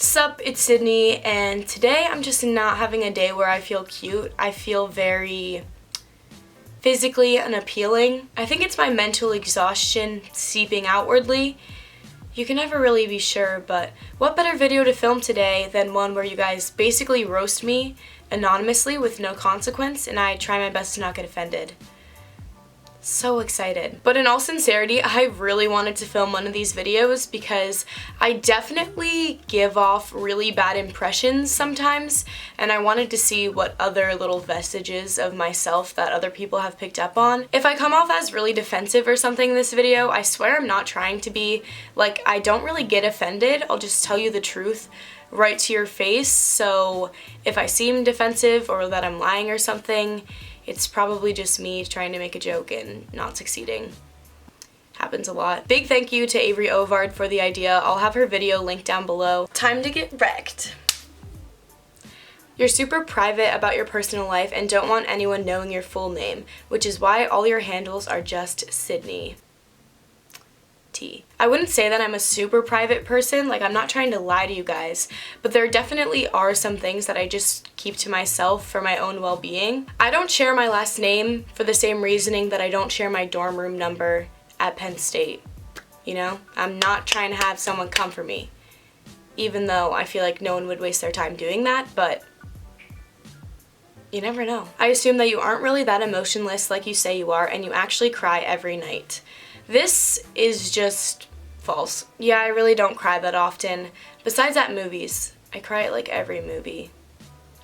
Sup, it's Sydney, and today I'm just not having a day where I feel cute. I feel very physically unappealing. I think it's my mental exhaustion seeping outwardly. You can never really be sure, but what better video to film today than one where you guys basically roast me anonymously with no consequence and I try my best to not get offended. So excited. But in all sincerity, I really wanted to film one of these videos because I definitely give off really bad impressions sometimes, and I wanted to see what other little vestiges of myself that other people have picked up on. If I come off as really defensive or something in this video, I swear I'm not trying to be. Like, I don't really get offended. I'll just tell you the truth right to your face. So if I seem defensive or that I'm lying or something, it's probably just me trying to make a joke and not succeeding. Happens a lot. Big thank you to Avery Ovard for the idea. I'll have her video linked down below. Time to get wrecked. You're super private about your personal life and don't want anyone knowing your full name, which is why all your handles are just Sydney. I wouldn't say that I'm a super private person, like I'm not trying to lie to you guys, but there definitely are some things that I just keep to myself for my own well-being. I don't share my last name for the same reasoning that I don't share my dorm room number at Penn State. You know, I'm not trying to have someone come for me, even though I feel like no one would waste their time doing that, but you never know. I assume that you aren't really that emotionless like you say you are, and you actually cry every night. This is just false. Yeah, I really don't cry that often. Besides at movies. I cry at like every movie.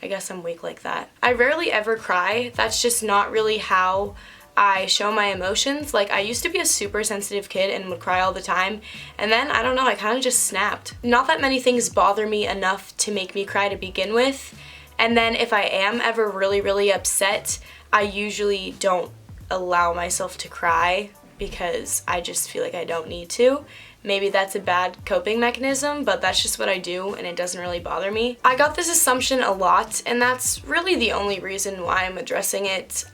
I guess I'm weak like that. I rarely ever cry. That's just not really how I show my emotions. Like, I used to be a super sensitive kid and would cry all the time, and then, I don't know, I kind of just snapped. Not that many things bother me enough to make me cry to begin with, and then if I am ever really, really upset, I usually don't allow myself to cry because I just feel like I don't need to. Maybe that's a bad coping mechanism, but that's just what I do and it doesn't really bother me. I got this assumption a lot, and that's really the only reason why I'm addressing it.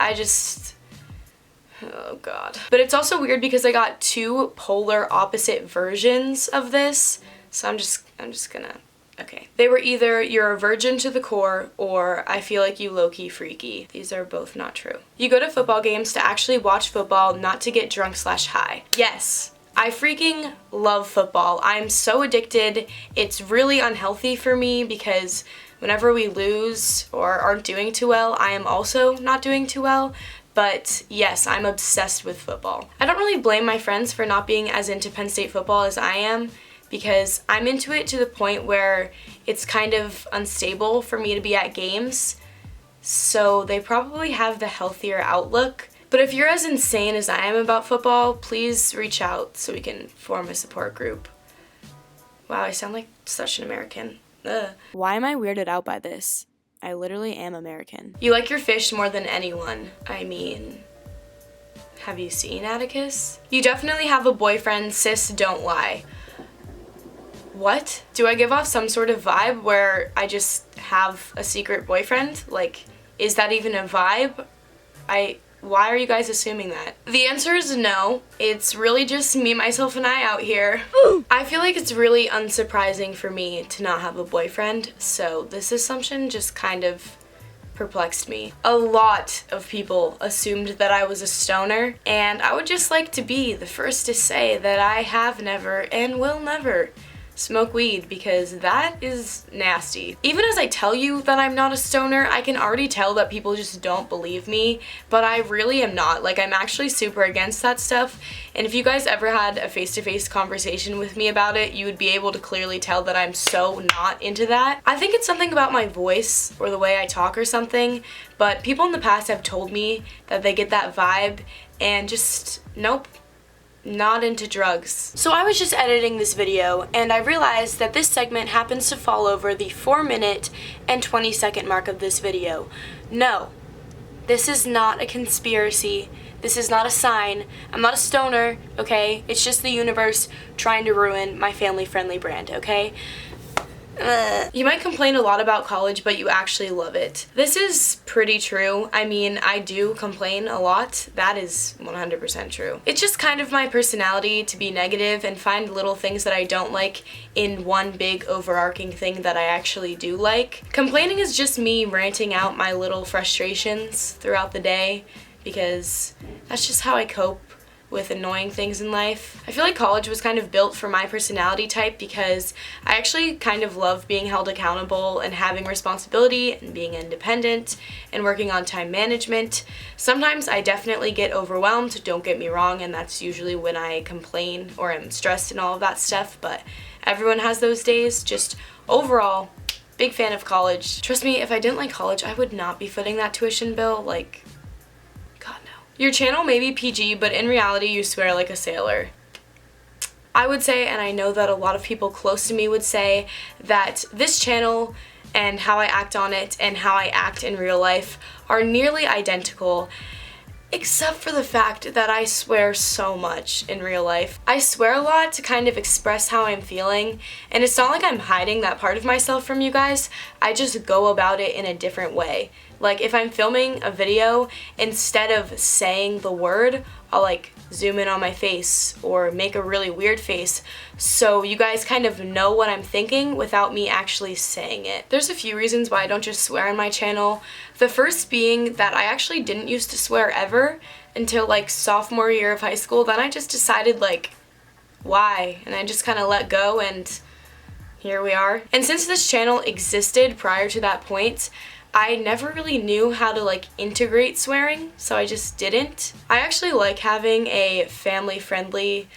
Oh god. But it's also weird because I got two polar opposite versions of this, so I'm just gonna, okay. They were either you're a virgin to the core or I feel like you low-key freaky. These are both not true. You go to football games to actually watch football, not to get drunk/high. Yes, I freaking love football. I'm so addicted. It's really unhealthy for me because whenever we lose or aren't doing too well, I am also not doing too well. But yes, I'm obsessed with football. I don't really blame my friends for not being as into Penn State football as I am, because I'm into it to the point where it's kind of unstable for me to be at games, so they probably have the healthier outlook. But if you're as insane as I am about football, please reach out so we can form a support group. Wow, I sound like such an American. Ugh. Why am I weirded out by this? I literally am American. You like your fish more than anyone. I mean, have you seen Atticus? You definitely have a boyfriend, sis, don't lie. What? Do I give off some sort of vibe where I just have a secret boyfriend? Like, is that even a vibe? Why are you guys assuming that? The answer is no. It's really just me, myself, and I out here. I feel like it's really unsurprising for me to not have a boyfriend, so this assumption just kind of perplexed me. A lot of people assumed that I was a stoner, and I would just like to be the first to say that I have never and will never smoke weed, because that is nasty. Even as I tell you that I'm not a stoner, I can already tell that people just don't believe me, but I really am not. Like, I'm actually super against that stuff, and if you guys ever had a face-to-face conversation with me about it, you would be able to clearly tell that I'm so not into that. I think it's something about my voice or the way I talk or something, but people in the past have told me that they get that vibe, and just, nope. Not into drugs. So I was just editing this video and I realized that this segment happens to fall over the 4-minute and 20-second mark of this video. No, this is not a conspiracy. This is not a sign. I'm not a stoner, okay? It's just the universe trying to ruin my family-friendly brand, okay? You might complain a lot about college, but you actually love it. This is pretty true. I mean, I do complain a lot. That is 100% true. It's just kind of my personality to be negative and find little things that I don't like in one big overarching thing that I actually do like. Complaining is just me ranting out my little frustrations throughout the day because that's just how I cope with annoying things in life. I feel like college was kind of built for my personality type because I actually kind of love being held accountable and having responsibility and being independent and working on time management. Sometimes I definitely get overwhelmed, don't get me wrong, and that's usually when I complain or am stressed and all of that stuff, but everyone has those days. Just overall, big fan of college. Trust me, if I didn't like college, I would not be footing that tuition bill. Like, God no. Your channel may be PG, but in reality you swear like a sailor. I would say, and I know that a lot of people close to me would say, that this channel and how I act on it and how I act in real life are nearly identical, except for the fact that I swear so much in real life. I swear a lot to kind of express how I'm feeling, and it's not like I'm hiding that part of myself from you guys. I just go about it in a different way. Like, if I'm filming a video, instead of saying the word, I'll like zoom in on my face or make a really weird face so you guys kind of know what I'm thinking without me actually saying it. There's a few reasons why I don't just swear on my channel. The first being that I actually didn't used to swear ever until like sophomore year of high school. Then I just decided like, why? And I just kind of let go, and here we are. And since this channel existed prior to that point, I never really knew how to like integrate swearing, so I just didn't. I actually like having a family-friendly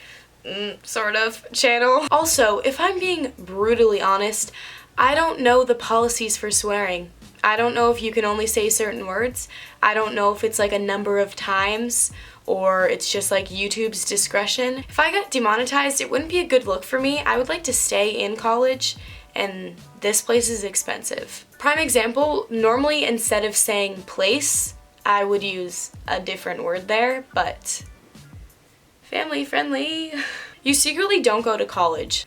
sort of channel. Also, if I'm being brutally honest, I don't know the policies for swearing. I don't know if you can only say certain words. I don't know if it's like a number of times or it's just like YouTube's discretion. If I got demonetized, it wouldn't be a good look for me. I would like to stay in college, and this place is expensive. Prime example, normally instead of saying place, I would use a different word there, but family friendly. You secretly don't go to college.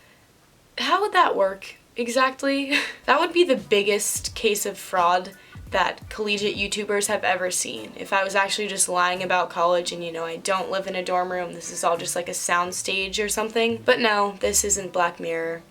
How would that work exactly? That would be the biggest case of fraud that collegiate YouTubers have ever seen. If I was actually just lying about college and, you know, I don't live in a dorm room, this is all just like a sound stage or something. But no, this isn't Black Mirror.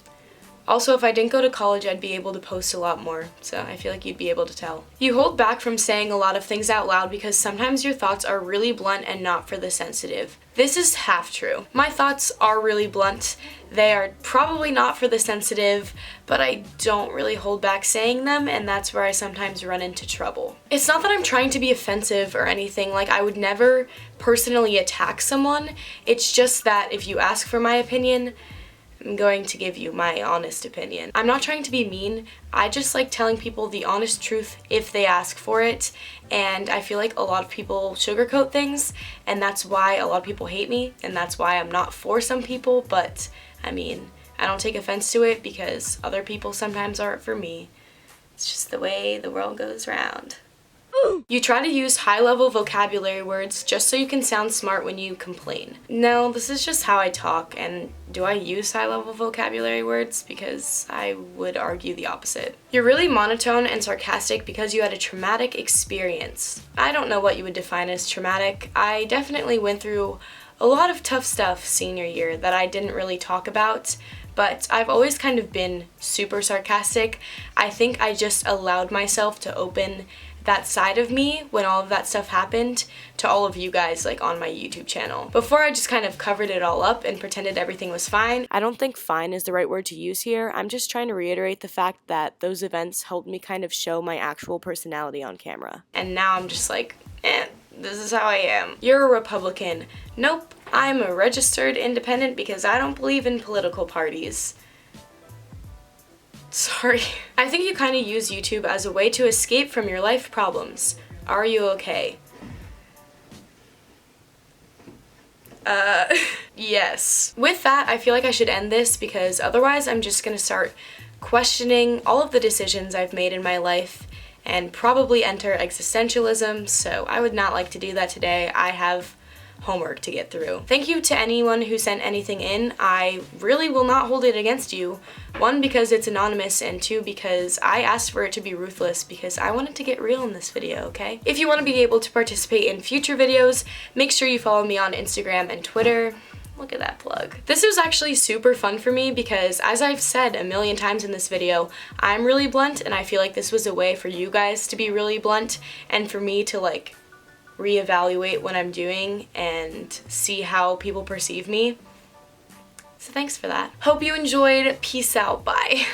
Also, if I didn't go to college, I'd be able to post a lot more, so I feel like you'd be able to tell. You hold back from saying a lot of things out loud because sometimes your thoughts are really blunt and not for the sensitive. This is half true. My thoughts are really blunt. They are probably not for the sensitive, but I don't really hold back saying them, and that's where I sometimes run into trouble. It's not that I'm trying to be offensive or anything. Like, I would never personally attack someone. It's just that if you ask for my opinion, I'm going to give you my honest opinion. I'm not trying to be mean. I just like telling people the honest truth if they ask for it, and I feel like a lot of people sugarcoat things, and that's why a lot of people hate me, and that's why I'm not for some people, but I mean, I don't take offense to it because other people sometimes aren't for me. It's just the way the world goes round. You try to use high-level vocabulary words just so you can sound smart when you complain. No, this is just how I talk, and do I use high-level vocabulary words? Because I would argue the opposite. You're really monotone and sarcastic because you had a traumatic experience. I don't know what you would define as traumatic. I definitely went through a lot of tough stuff senior year that I didn't really talk about, but I've always kind of been super sarcastic. I think I just allowed myself to open that side of me when all of that stuff happened to all of you guys like on my YouTube channel. Before I just kind of covered it all up and pretended everything was fine. I don't think fine is the right word to use here. I'm just trying to reiterate the fact that those events helped me kind of show my actual personality on camera. And now I'm just like, this is how I am. You're a Republican. Nope, I'm a registered independent because I don't believe in political parties. Sorry. I think you kind of use YouTube as a way to escape from your life problems. Are you okay? Yes. With that, I feel like I should end this because otherwise I'm just gonna start questioning all of the decisions I've made in my life and probably enter existentialism, so I would not like to do that today. I have homework to get through. Thank you to anyone who sent anything in. I really will not hold it against you. One, because it's anonymous, and two, because I asked for it to be ruthless because I wanted to get real in this video, okay? If you want to be able to participate in future videos, make sure you follow me on Instagram and Twitter. Look at that plug. This was actually super fun for me because, as I've said a million times in this video, I'm really blunt, and I feel like this was a way for you guys to be really blunt and for me to like reevaluate what I'm doing and see how people perceive me. So thanks for that. Hope you enjoyed. Peace out. Bye.